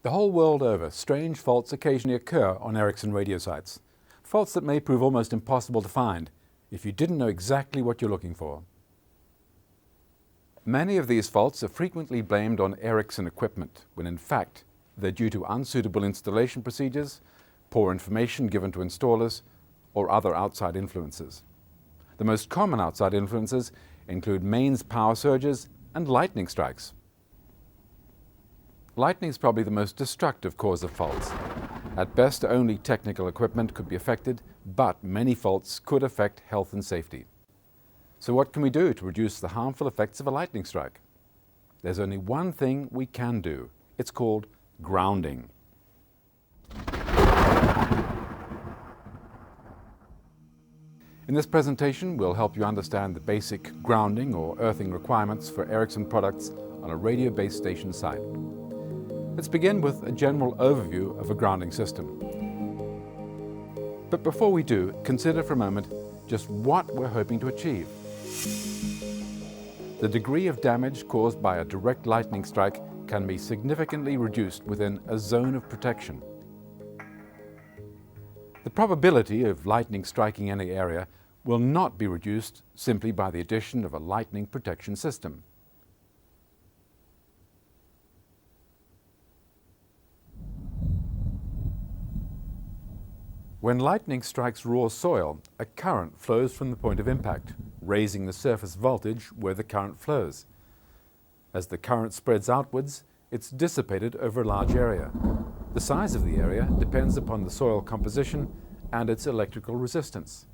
The whole world over, strange faults occasionally occur on Ericsson radio sites. Faults that may prove almost impossible to find if you didn't know exactly what you're looking for. Many of these faults are frequently blamed on Ericsson equipment, when in fact they're due to unsuitable installation procedures, poor information given to installers, or other outside influences. The most common outside influences include mains power surges and lightning strikes. Lightning is probably the most destructive cause of faults. At best, only technical equipment could be affected, but many faults could affect health and safety. So what can we do to reduce the harmful effects of a lightning strike? There's only one thing we can do. It's called grounding. In this presentation, we'll help you understand the basic grounding or earthing requirements for Ericsson products on a radio base station site. Let's begin with a general overview of a grounding system. But before we do, consider for a moment just what we're hoping to achieve. The degree of damage caused by a direct lightning strike can be significantly reduced within a zone of protection. The probability of lightning striking any area will not be reduced simply by the addition of a lightning protection system. When lightning strikes raw soil, a current flows from the point of impact, raising the surface voltage where the current flows. As the current spreads outwards, it's dissipated over a large area. The size of the area depends upon the soil composition and its electrical resistance.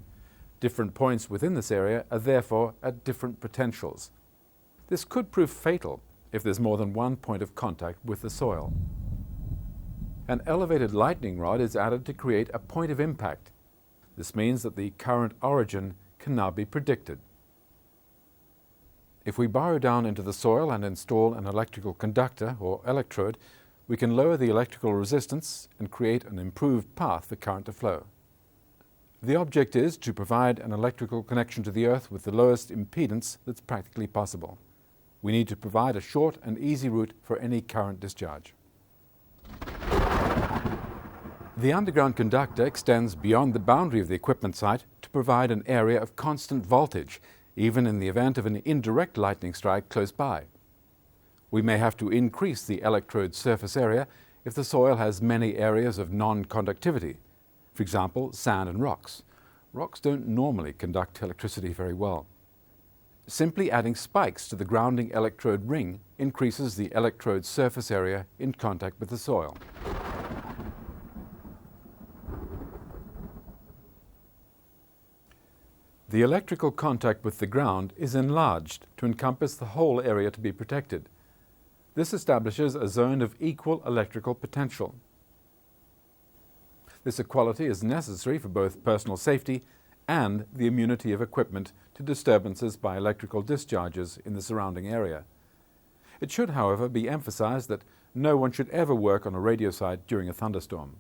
Different points within this area are therefore at different potentials. This could prove fatal if there's more than one point of contact with the soil. An elevated lightning rod is added to create a point of impact. This means that the current origin can now be predicted. If we burrow down into the soil and install an electrical conductor or electrode, we can lower the electrical resistance and create an improved path for current to flow. The object is to provide an electrical connection to the earth with the lowest impedance that's practically possible. We need to provide a short and easy route for any current discharge. The underground conductor extends beyond the boundary of the equipment site to provide an area of constant voltage, even in the event of an indirect lightning strike close by. We may have to increase the electrode surface area if the soil has many areas of non-conductivity, for example, sand and rocks. Rocks don't normally conduct electricity very well. Simply adding spikes to the grounding electrode ring increases the electrode surface area in contact with the soil. The electrical contact with the ground is enlarged to encompass the whole area to be protected. This establishes a zone of equal electrical potential. This equality is necessary for both personal safety and the immunity of equipment to disturbances by electrical discharges in the surrounding area. It should, however, be emphasized that no one should ever work on a radio site during a thunderstorm.